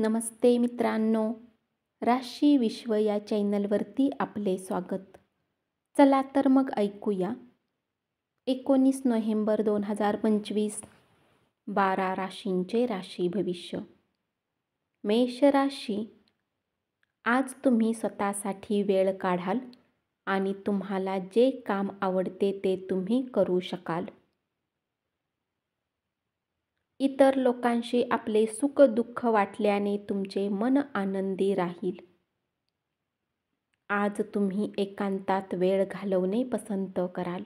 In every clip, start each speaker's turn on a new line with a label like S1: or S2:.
S1: नमस्ते मित्रांनो, राशी विश्व या चॅनलवरती आपले स्वागत. चला तर मग ऐकूया 19 नोव्हेंबर 2025 12 राशींचे राशी भविष्य. मेष राशी, आज तुम्ही स्वतःसाठी वेळ काढाल आणि तुम्हाला जे काम आवडते ते तुम्ही करू शकाल. इतर लोकांशी आपले सुख दुःख वाटल्याने तुमचे मन आनंदी राहील. आज तुम्ही एकांतात वेळ घालवणे पसंत कराल.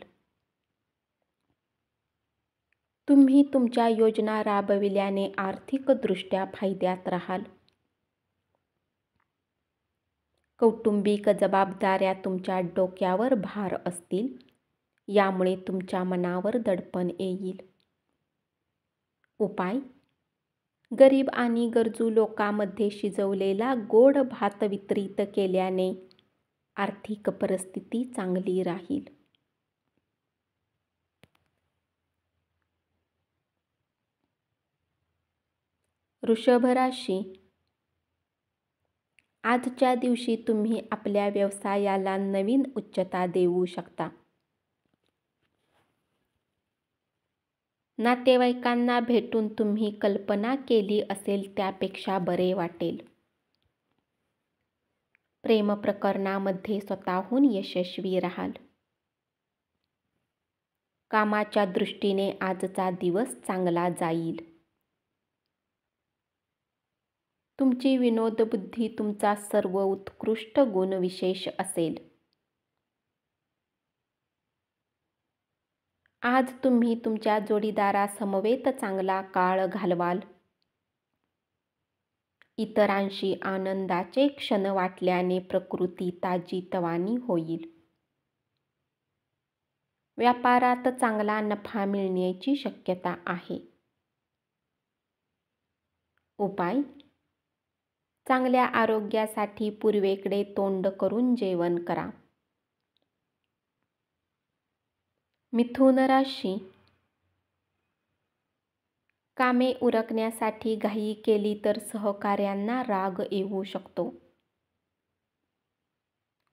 S1: तुम्ही तुमच्या योजना राबविल्याने आर्थिकदृष्ट्या फायद्यात राहाल. कौटुंबिक जबाबदाऱ्या तुमच्या डोक्यावर भार असतील, यामुळे तुमच्या मनावर दडपण येईल. उपाय: गरीब आणि गरजू लोकांमध्ये शिजवलेला गोड भात वितरित केल्याने आर्थिक परिस्थिती चांगली राहील. वृषभ राशी, आजच्या दिवशी तुम्ही आपल्या व्यवसायाला नवीन उच्चता देऊ शकता. नातेवाईकांना भेटून तुम्ही कल्पना केली असेल त्यापेक्षा बरे वाटेल. प्रेम प्रकरणामध्ये स्वतःहून यशस्वी राहाल. कामाच्या दृष्टीने आजचा दिवस चांगला जाईल. तुमची विनोदबुद्धी तुमचा सर्वोत्कृष्ट गुणविशेष असेल. आज तुम्ही तुमच्या जोडीदारासमवेत चांगला काळ घालवाल. इतरांशी आनंदाचे क्षण वाटल्याने प्रकृती ताजीतवानी होईल. व्यापारात चांगला नफा मिळण्याची शक्यता आहे. उपाय: चांगल्या आरोग्यासाठी पूर्वेकडे तोंड करून जेवण करा. मिथुन राशी, कामे उरकण्यासाठी घाई केली तर सहकाऱ्यांना राग येऊ शकतो.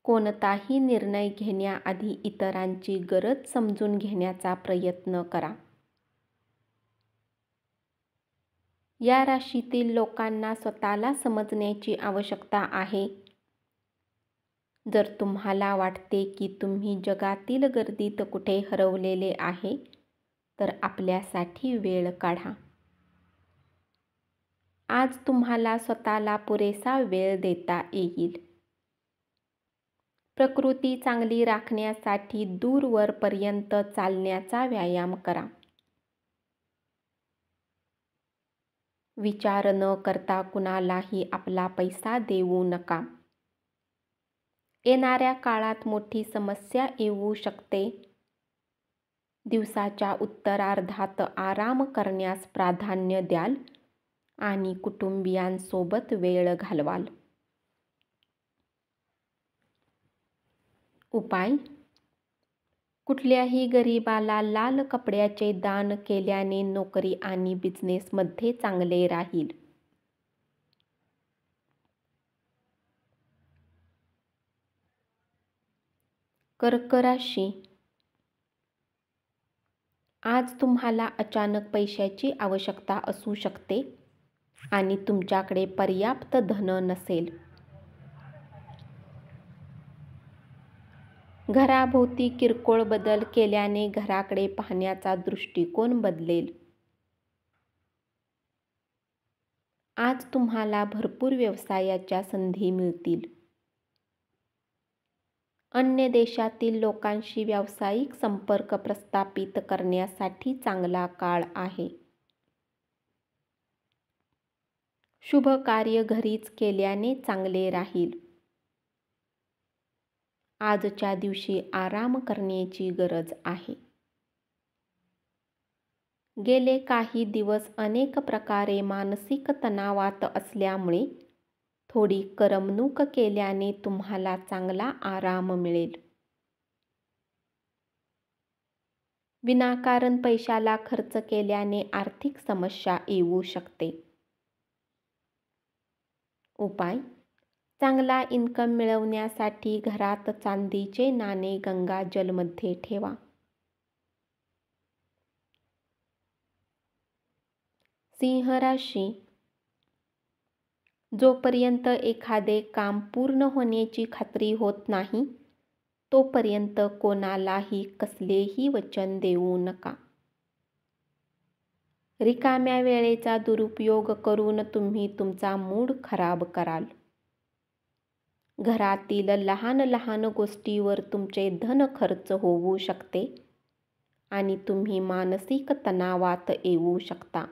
S1: कोणताही निर्णय घेण्याआधी इतरांची गरज समजून घेण्याचा प्रयत्न करा. या राशीतील लोकांना स्वतःला समजण्याची आवश्यकता आहे. जर तुम्हाला वाटते की तुम्ही जगातील गर्दीत कुठे हरवलेले आहे, तर आपल्यासाठी वेळ काढा. आज तुम्हाला स्वतःला पुरेसा वेळ देता येईल. प्रकृती चांगली राखण्यासाठी दूरवरपर्यंत चालण्याचा व्यायाम करा. विचार न करता कुणालाही आपला पैसा देऊ नका. येणाऱ्या काळात मोठी समस्या येऊ शकते. दिवसाच्या उत्तरार्धात आराम करण्यास प्राधान्य द्याल आणि कुटुंबियांसोबत वेळ घालवाल. उपाय: कुठल्याही गरिबाला लाल कपड्याचे दान केल्याने नोकरी आणि बिझनेसमध्ये चांगले राहील. कर्क राशी, आज तुम्हाला अचानक पैशाची आवश्यकता असू शकते आणि तुमच्याकडे पर्याप्त धन नसेल. घराभोवती किरकोळ बदल केल्याने घराकडे पाहण्याचा दृष्टिकोन बदलेल. आज तुम्हाला भरपूर व्यवसायाच्या संधी मिळतील. अन्य देशातील लोकांशी व्यावसायिक संपर्क प्रस्थापित करण्यासाठी चांगला काळ आहे. शुभ कार्य घरीच केल्याने चांगले राहील. आजच्या दिवशी आराम करण्याची गरज आहे. गेले काही दिवस अनेक प्रकारे मानसिक तणावात असल्यामुळे थोडी करमणूक केल्याने तुम्हाला चांगला आराम मिळेल. विनाकारण पैशाला खर्च केल्याने आर्थिक समस्या येऊ शकते. उपाय: चांगला इन्कम मिळवण्यासाठी घरात चांदीचे नाणे गंगाजलमध्ये ठेवा. सिंह राशी: जोपर्यंत एखादे काम पूर्ण होण्याची खात्री होत नाही, तोपर्यंत कोणालाही कसलेही वचन देऊ नका. रिकाम्या वेळेचा दुरुपयोग करून तुम्ही तुमचा मूड खराब कराल. घरातील लहान लहान गोष्टीवर तुमचे धन खर्च होऊ शकते आणि तुम्ही मानसिक तणावात येऊ शकता.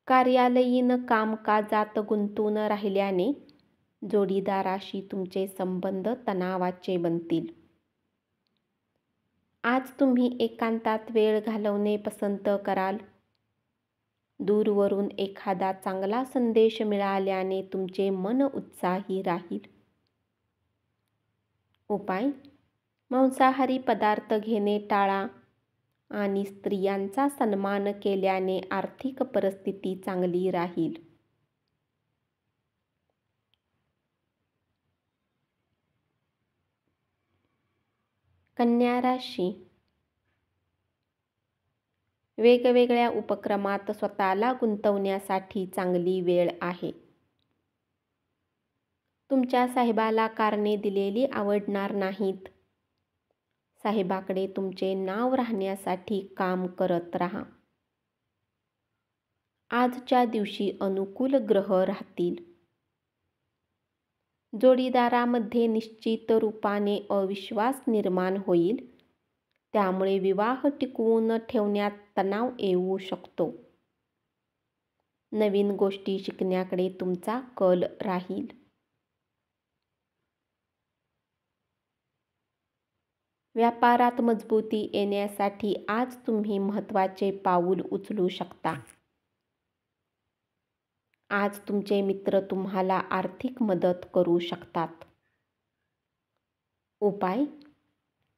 S1: कार्यालयीन कामकाजात गुंतून राहिल्याने जोडीदाराशी तुमचे संबंध तणावाचे बनतील. आज तुम्ही एकांतात वेळ घालवणे पसंत कराल. दूरवरून एखादा चांगला संदेश मिळाल्याने तुमचे मन उत्साही राहील. उपाय: मांसाहारी पदार्थ घेणे टाळा आणि स्त्रियांचा सन्मान केल्याने आर्थिक परिस्थिती चांगली राहील. कन्या राशी: वेगवेगळ्या उपक्रमात स्वतःला गुंतवण्यासाठी चांगली वेळ आहे. तुमच्या साहेबाला कारणे दिलेली आवडणार नाहीत. साहेबाकडे तुमचे नाव राहण्यासाठी काम करत राहा. आजच्या दिवशी अनुकूल ग्रह राहतील. जोडीदारामध्ये निश्चित रूपाने अविश्वास निर्माण होईल. त्यामुळे विवाह टिकवून ठेवण्यात तणाव येऊ शकतो. नवीन गोष्टी शिकण्याकडे तुमचा कल राहील. व्यापारात मजबूती येण्यासाठी आज तुम्ही महत्त्वाचे पाऊल उचलू शकता. आज तुमचे मित्र तुम्हाला आर्थिक मदत करू शकतात. उपाय: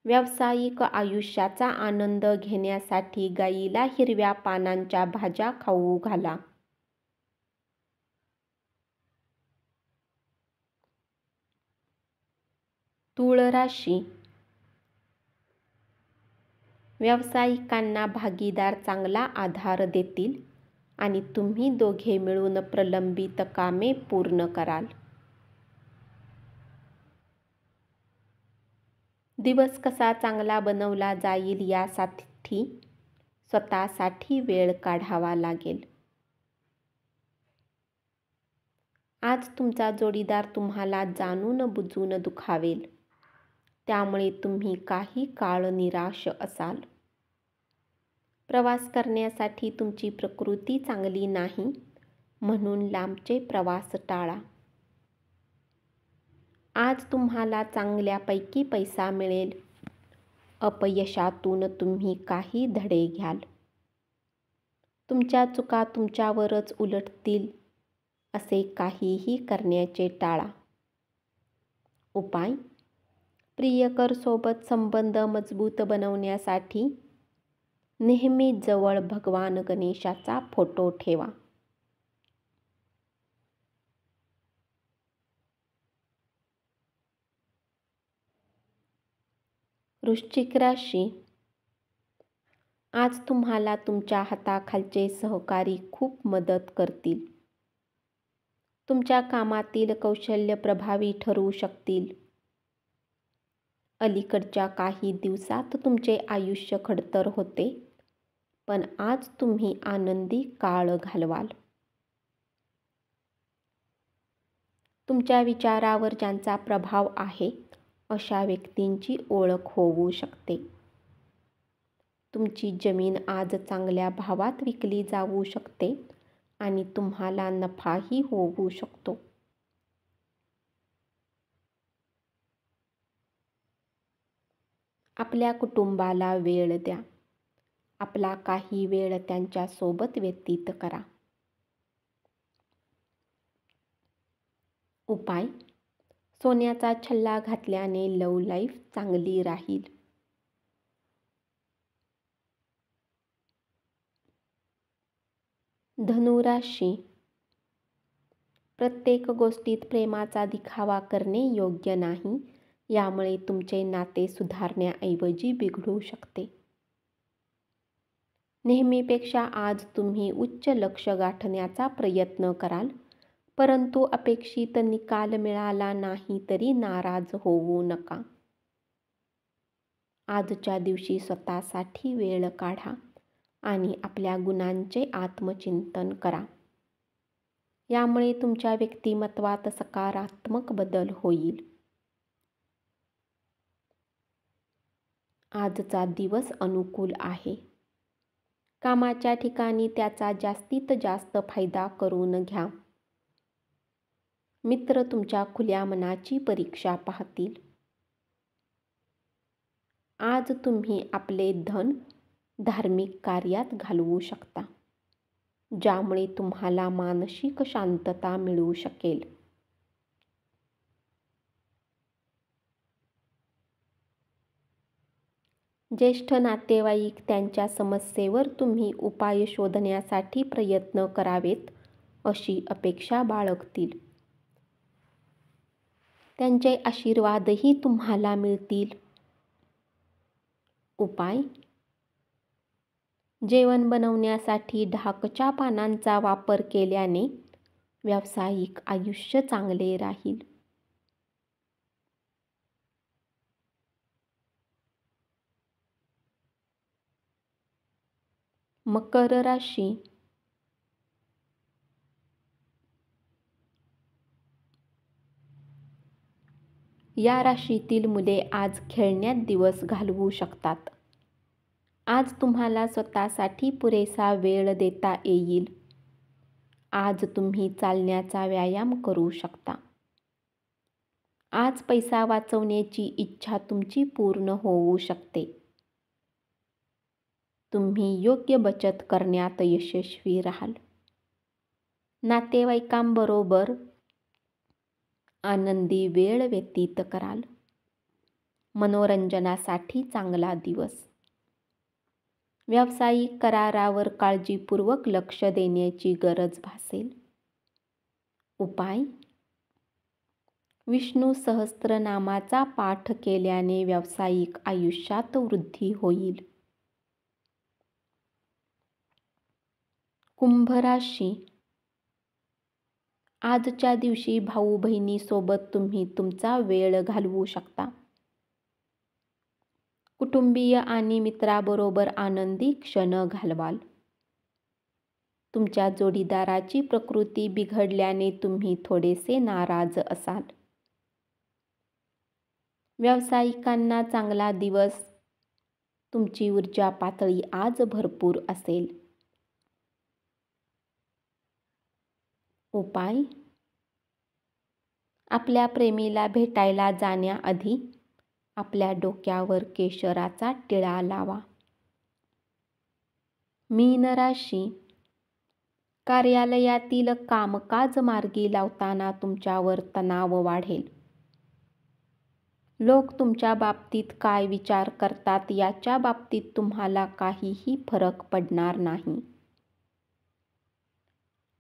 S1: व्यावसायिक आयुष्याचा आनंद घेण्यासाठी गायीला हिरव्या पानांच्या भाज्या खाऊ घाला. तूळ राशी: व्यावसायिकांना भागीदार चांगला आधार देतील आणि तुम्ही दोघे मिळून प्रलंबित कामे पूर्ण कराल. दिवस कसा चांगला बनवला जाईल यासाठी स्वतःसाठी वेळ काढावा लागेल. आज तुमचा जोडीदार तुम्हाला जाणून बुजून दुखावेल. त्यामुळे तुम्ही काही काळ निराश असाल. प्रवास करण्यासाठी तुमची प्रकृती चांगली नाही, म्हणून लांबचे प्रवास टाळा. आज तुम्हाला चांगल्यापैकी पैसा मिळेल. अपयशातून तुम्ही काही धडे घ्याल. तुमच्या चुका तुमच्यावरच उलटतील असे काहीही करण्याचे टाळा. उपाय: प्रियकरसोबत संबंध मजबूत बनवण्यासाठी नेहमी जवळ भगवान गणेशाचा फोटो ठेवा. वृश्चिक राशी: आज तुम्हाला तुमच्या हाताखालचे सहकारी खूप मदत करतील. तुमच्या कामातील कौशल्य प्रभावी ठरू शकतील. अलीकडच्या काही दिवसात तुमचे आयुष्य खडतर होते, पण आज तुम्ही आनंदी काळ घालवाल. तुमच्या विचारावर ज्यांचा प्रभाव आहे अशा व्यक्तींची ओळख होऊ शकते. तुमची जमीन आज चांगल्या भावात विकली जाऊ शकते आणि तुम्हाला नफाही होऊ शकतो. आपल्या कुटुंबाला वेळ द्या. आपला काही वेळ त्यांच्यासोबत व्यतीत करा. उपाय: सोन्याचा छल्ला घातल्याने लव्ह लाईफ चांगली राहील. धनु राशी: प्रत्येक गोष्टीत प्रेमाचा दिखावा करणे योग्य नाही. यामुळे तुमचे नाते सुधारण्याऐवजी बिघडू शकते. नेहमीपेक्षा आज तुम्ही उच्च लक्ष्य गाठण्याचा प्रयत्न कराल, परंतु अपेक्षित निकाल मिळाला नाही तरी नाराज होऊ नका. आजच्या दिवशी स्वतःसाठी वेळ काढा आणि आपल्या गुणांचे आत्मचिंतन करा. यामुळे तुमच्या व्यक्तिमत्वात सकारात्मक बदल होईल. आजचा दिवस अनुकूल आहे. कामाच्या ठिकाणी त्याचा जास्तीत जास्त फायदा करून घ्या. मित्र तुमच्या खुल्या मनाची परीक्षा पाहतील. आज तुम्ही आपले धन धार्मिक कार्यात घालवू शकता, ज्यामुळे तुम्हाला मानसिक शांतता मिळू शकेल. ज्येष्ठ नातेवाईक त्यांच्या समस्येवर तुम्ही उपाय शोधण्यासाठी प्रयत्न करावेत अशी अपेक्षा बाळगतील. त्यांचे आशीर्वादही तुम्हाला मिळतील. उपाय: जेवण बनवण्यासाठी ढाकच्या पानांचा वापर केल्याने व्यावसायिक आयुष्य चांगले राहील. मकर राशी. या राशीतील मुले आज खेळण्यात दिवस घालवू शकतात. आज तुम्हाला स्वतःसाठी पुरेसा वेळ देता येईल. आज तुम्ही चालण्याचा व्यायाम करू शकता. आज पैसा वाचवण्याची इच्छा तुमची पूर्ण होऊ शकते. तुम्ही योग्य बचत करण्यात यशस्वी राहाल. नातेवाईकांबरोबर आनंदी वेळ व्यतीत कराल. मनोरंजनासाठी चांगला दिवस. व्यावसायिक करारावर काळजीपूर्वक लक्ष देण्याची गरज भासेल. उपाय: विष्णू सहस्त्रनामाचा पाठ केल्याने व्यावसायिक आयुष्यात वृद्धी होईल. कुंभ राशी. आजच्या दिवशी भाऊ बहिणीसोबत तुम्ही तुमचा वेळ घालवू शकता. कुटुंबीय आणि मित्राबरोबर आनंदी क्षण घालवाल. तुमच्या जोडीदाराची प्रकृती बिघडल्याने तुम्ही थोडेसे नाराज असाल. व्यावसायिकांना चांगला दिवस. तुमची ऊर्जा पातळी आज भरपूर असेल. उपाय: आपल्या प्रेमीला भेटायला जाण्याआधी आपल्या डोक्यावर केशराचा टिळा लावा. मीन राशी. कार्यालयातील कामकाज मार्गी लावताना तुमच्यावर तणाव वाढेल. लोक तुमच्या बाबतीत काय विचार करतात याच्या बाबतीत तुम्हाला काहीही फरक पडणार नाही.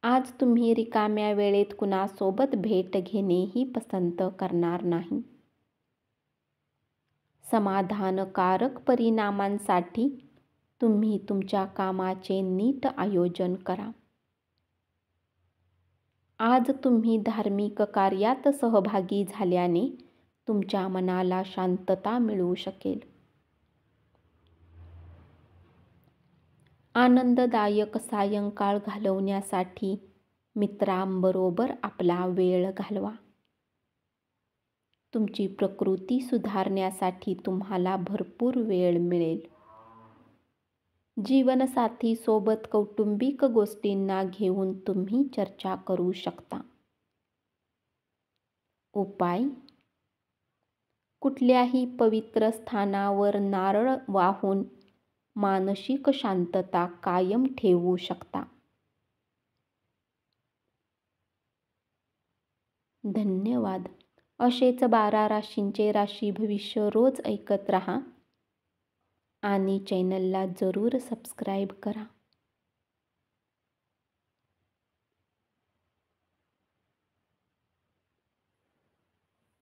S1: आज तुम्ही रिकाम्या वेळेत कुणासोबत भेट घेणेही पसंत करणार नाही. समाधानकारक परिणामांसाठी तुम्ही तुमच्या कामाचे नीट आयोजन करा. आज तुम्ही धार्मिक कार्यात सहभागी झाल्याने तुमच्या मनाला शांतता मिळू शकेल. आनंददायक सायंकाळ घालवण्यासाठी मित्रांबरोबर आपला वेळ घालवा. तुमची प्रकृती सुधारण्यासाठी तुम्हाला भरपूर वेळ मिळेल. जीवनसाथी सोबत कौटुंबिक गोष्टींना घेऊन तुम्ही चर्चा करू शकता. उपाय: कुठल्याही पवित्र स्थानावर नारळ वाहून मानसिक शांतता कायम ठेवू शकता. धन्यवाद. असेच 12 राशींचे राशी भविष्य रोज ऐकत रहा आणि चॅनलला जरूर सबस्क्राईब करा.